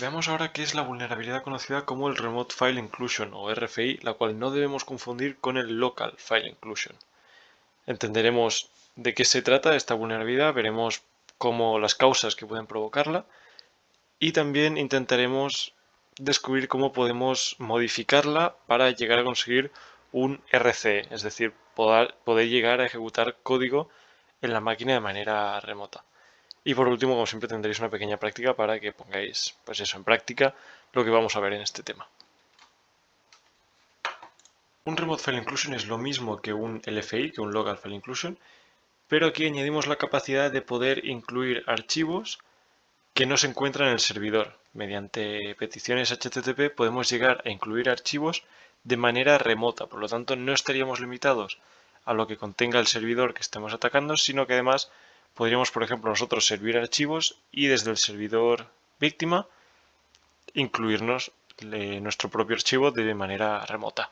Veamos ahora qué es la vulnerabilidad conocida como el Remote File Inclusion o RFI, la cual no debemos confundir con el Local File Inclusion. Entenderemos de qué se trata esta vulnerabilidad, veremos cómo las causas que pueden provocarla y también intentaremos descubrir cómo podemos modificarla para llegar a conseguir un RCE, es decir, poder llegar a ejecutar código en la máquina de manera remota. Y por último, como siempre, tendréis una pequeña práctica para que pongáis, pues eso, en práctica lo que vamos a ver en este tema. Un Remote File Inclusion es lo mismo que un LFI, que un Local File Inclusion, pero aquí añadimos la capacidad de poder incluir archivos que no se encuentran en el servidor. Mediante peticiones HTTP podemos llegar a incluir archivos de manera remota, por lo tanto no estaríamos limitados a lo que contenga el servidor que estemos atacando, sino que además podríamos, por ejemplo, nosotros servir archivos y desde el servidor víctima incluirnos nuestro propio archivo de manera remota.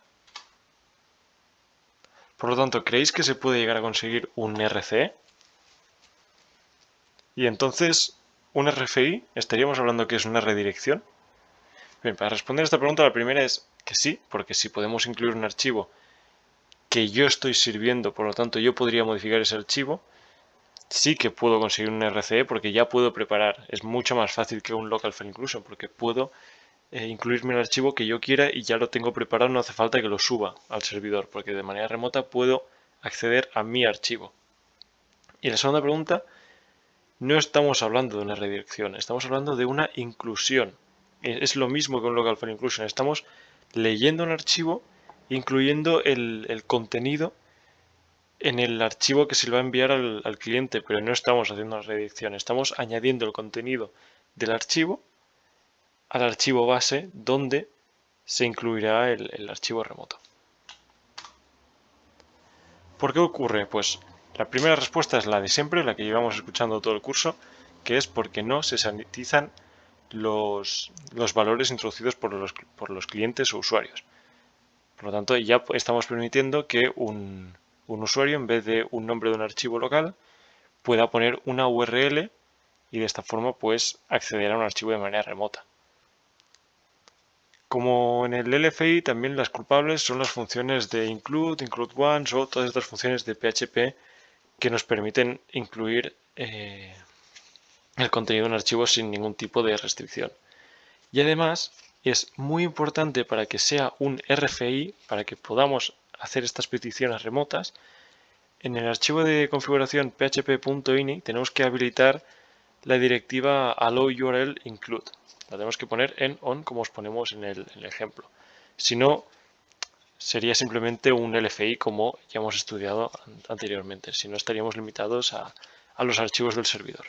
Por lo tanto, ¿creéis que se puede llegar a conseguir un RCE? Y entonces, un RFI, estaríamos hablando que es una redirección. Bien, para responder a esta pregunta, la primera es que sí, porque si podemos incluir un archivo que yo estoy sirviendo, por lo tanto yo podría modificar ese archivo, sí que puedo conseguir un RCE porque ya puedo preparar. Es mucho más fácil que un local file inclusion porque puedo incluirme el archivo que yo quiera y ya lo tengo preparado, no hace falta que lo suba al servidor porque de manera remota puedo acceder a mi archivo. Y la segunda pregunta, no estamos hablando de una redirección, estamos hablando de una inclusión. Es lo mismo que un local file inclusion, estamos leyendo un archivo, incluyendo el contenido en el archivo que se le va a enviar al cliente, pero no estamos haciendo una redirección, estamos añadiendo el contenido del archivo al archivo base donde se incluirá el archivo remoto. ¿Por qué ocurre? Pues la primera respuesta es la de siempre, la que llevamos escuchando todo el curso, que es porque no se sanitizan los valores introducidos por los clientes o usuarios. Por lo tanto, ya estamos permitiendo que un usuario, en vez de un nombre de un archivo local, pueda poner una URL y de esta forma pues acceder a un archivo de manera remota. Como en el LFI, también las culpables son las funciones de include, include once o todas estas funciones de PHP que nos permiten incluir el contenido en archivos sin ningún tipo de restricción. Y además es muy importante para que sea un RFI, para que podamos hacer estas peticiones remotas, en el archivo de configuración php.ini tenemos que habilitar la directiva allow URL include. La tenemos que poner en on como os ponemos en el ejemplo. Si no, sería simplemente un LFI como ya hemos estudiado anteriormente. Si no, estaríamos limitados a los archivos del servidor.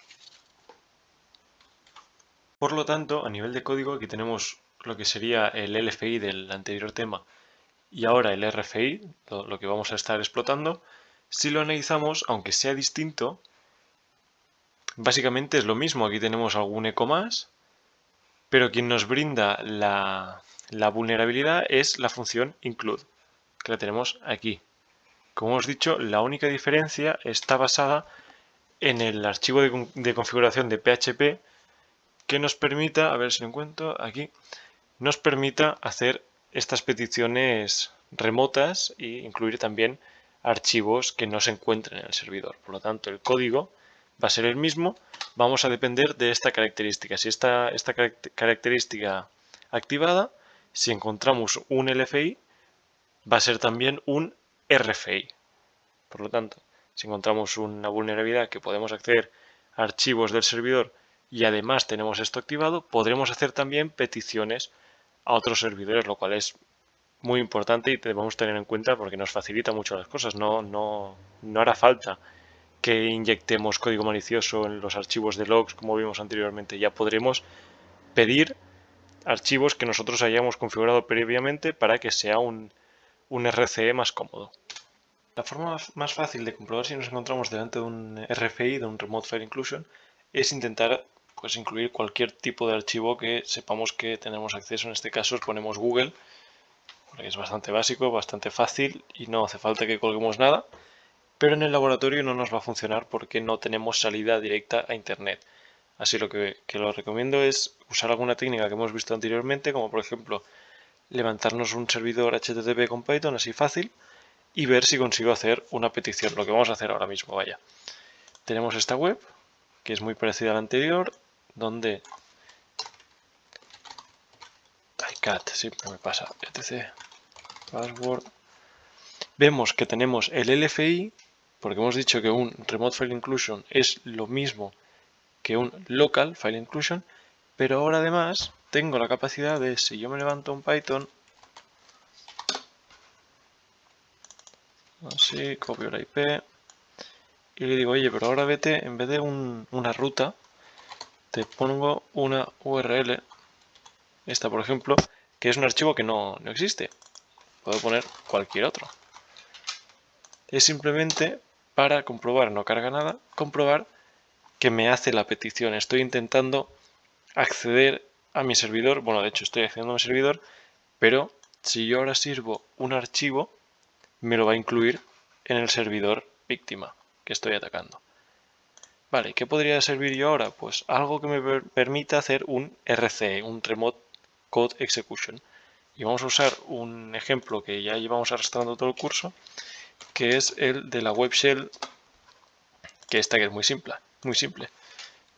Por lo tanto, a nivel de código, aquí tenemos lo que sería el LFI del anterior tema y ahora el RFI, lo que vamos a estar explotando. Si lo analizamos, aunque sea distinto, básicamente es lo mismo. Aquí tenemos algún eco más, pero quien nos brinda la vulnerabilidad es la función include, que la tenemos aquí. Como hemos dicho, la única diferencia está basada en el archivo de configuración de PHP que nos permita, a ver si lo encuentro aquí, nos permita hacer estas peticiones remotas e incluir también archivos que no se encuentren en el servidor. Por lo tanto, el código va a ser el mismo, vamos a depender de esta característica. Si esta característica activada, si encontramos un LFI, va a ser también un RFI. Por lo tanto, si encontramos una vulnerabilidad que podemos acceder a archivos del servidor y además tenemos esto activado, podremos hacer también peticiones a otros servidores, lo cual es muy importante y debemos tener en cuenta porque nos facilita mucho las cosas. No hará falta que inyectemos código malicioso en los archivos de logs como vimos anteriormente. Ya podremos pedir archivos que nosotros hayamos configurado previamente para que sea un RCE más cómodo. La forma más fácil de comprobar si nos encontramos delante de un RFI, de un Remote File Inclusion, es intentar pues, incluir cualquier tipo de archivo que sepamos que tenemos acceso. En este caso ponemos Google, porque es bastante básico, bastante fácil y no hace falta que colguemos nada. Pero en el laboratorio no nos va a funcionar porque no tenemos salida directa a Internet. Así que lo recomiendo es usar alguna técnica que hemos visto anteriormente, como por ejemplo levantarnos un servidor HTTP con Python así fácil y ver si consigo hacer una petición, lo que vamos a hacer ahora mismo, vaya. Tenemos esta web, que es muy parecida a la anterior, donde cat, siempre me pasa, etc. Password. Vemos que tenemos el LFI, porque hemos dicho que un Remote File Inclusion es lo mismo que un Local File Inclusion, pero ahora además tengo la capacidad de, si yo me levanto un Python, así, copio la IP, y le digo, oye, pero ahora vete, en vez de una ruta, te pongo una URL, esta por ejemplo, que es un archivo que no existe. Puedo poner cualquier otro. Es simplemente para comprobar, no carga nada, comprobar que me hace la petición. Estoy intentando acceder a mi servidor, bueno, de hecho estoy accediendo a mi servidor, pero si yo ahora sirvo un archivo, me lo va a incluir en el servidor víctima que estoy atacando. Vale, ¿qué podría servir yo ahora? Pues algo que me permita hacer un RCE, un Remote Code Execution. Y vamos a usar un ejemplo que ya llevamos arrastrando todo el curso, que es el de la web shell, que esta que es muy simple, muy simple.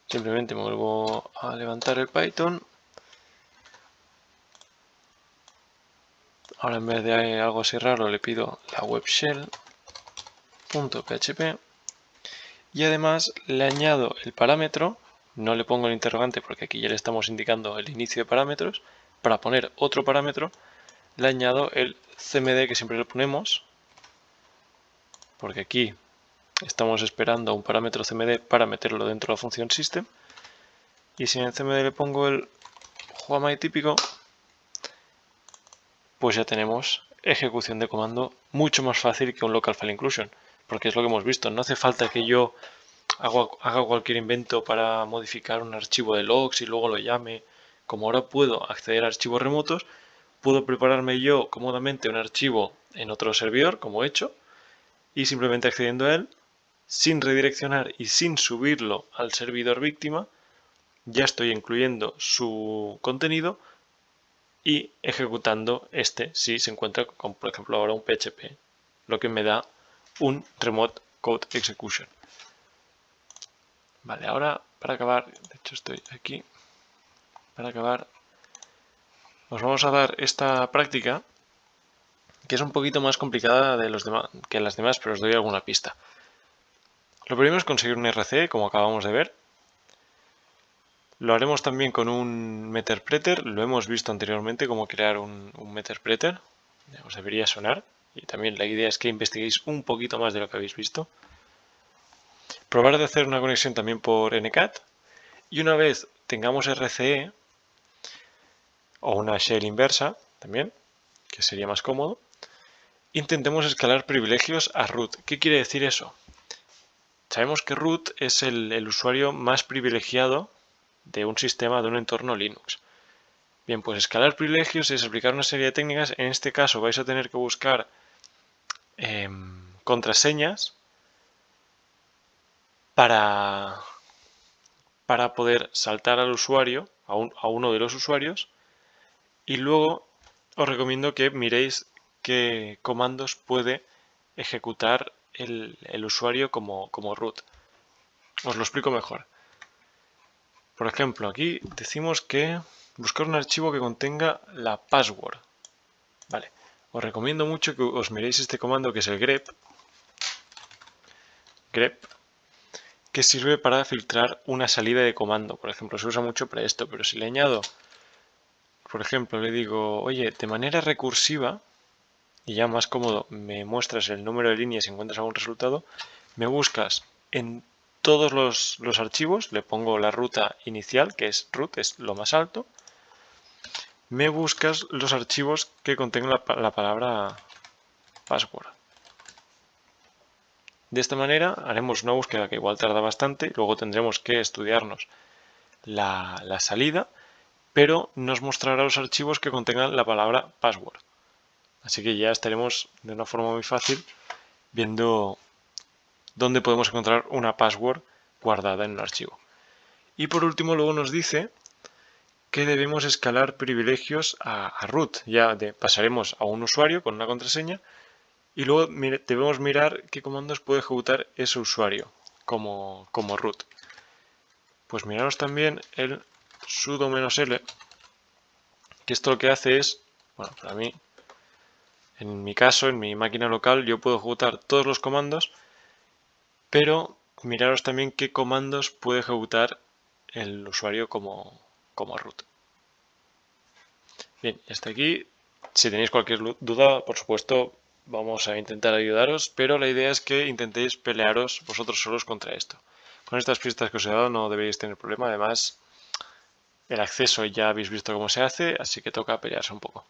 Simplemente me vuelvo a levantar el Python. Ahora en vez de algo así raro le pido la web shell.php y además le añado el parámetro, no le pongo el interrogante porque aquí ya le estamos indicando el inicio de parámetros. Para poner otro parámetro le añado el cmd que siempre le ponemos, porque aquí estamos esperando a un parámetro cmd para meterlo dentro de la función system. Y si en el cmd le pongo el juamai típico, pues ya tenemos ejecución de comando mucho más fácil que un local file inclusion, porque es lo que hemos visto, no hace falta que yo haga cualquier invento para modificar un archivo de logs y luego lo llame. Como ahora puedo acceder a archivos remotos, puedo prepararme yo cómodamente un archivo en otro servidor, como he hecho, y simplemente accediendo a él, sin redireccionar y sin subirlo al servidor víctima, ya estoy incluyendo su contenido y ejecutando este si se encuentra con, por ejemplo, ahora un PHP, lo que me da un Remote Code Execution. Vale, ahora para acabar, de hecho estoy aquí, para acabar, os vamos a dar esta práctica que es un poquito más complicada de los demás, que las demás, pero os doy alguna pista. Lo primero es conseguir un RC, como acabamos de ver. Lo haremos también con un Meterpreter, lo hemos visto anteriormente cómo crear un Meterpreter, os debería sonar, y también la idea es que investiguéis un poquito más de lo que habéis visto. Probar de hacer una conexión también por NCAT, y una vez tengamos RCE, o una shell inversa también, que sería más cómodo, intentemos escalar privilegios a root. ¿Qué quiere decir eso? Sabemos que root es el usuario más privilegiado de un sistema, de un entorno Linux. Bien, pues escalar privilegios es aplicar una serie de técnicas. En este caso vais a tener que buscar contraseñas para poder saltar al usuario, a uno de los usuarios, y luego os recomiendo que miréis qué comandos puede ejecutar el usuario como root. Os lo explico mejor. Por ejemplo, aquí decimos que buscar un archivo que contenga la password. Vale, os recomiendo mucho que os miréis este comando que es el grep, que sirve para filtrar una salida de comando. Por ejemplo, se usa mucho para esto, pero si le añado, por ejemplo, le digo, oye, de manera recursiva, y ya más cómodo, me muestras el número de líneas y encuentras algún resultado, me buscas en todos los archivos, le pongo la ruta inicial, que es root, es lo más alto, me buscas los archivos que contengan la palabra password. De esta manera haremos una búsqueda que igual tarda bastante, luego tendremos que estudiarnos la salida, pero nos mostrará los archivos que contengan la palabra password. Así que ya estaremos de una forma muy fácil viendo dónde podemos encontrar una password guardada en un archivo. Y por último luego nos dice que debemos escalar privilegios a root. Ya pasaremos a un usuario con una contraseña y luego debemos mirar qué comandos puede ejecutar ese usuario como root. Pues miraros también el sudo -l, que esto lo que hace es, bueno, para mí, en mi caso, en mi máquina local, yo puedo ejecutar todos los comandos, pero miraros también qué comandos puede ejecutar el usuario como root. Bien, hasta aquí. Si tenéis cualquier duda, por supuesto, vamos a intentar ayudaros, pero la idea es que intentéis pelearos vosotros solos contra esto. Con estas pistas que os he dado no deberéis tener problema, además el acceso ya habéis visto cómo se hace, así que toca pelearse un poco.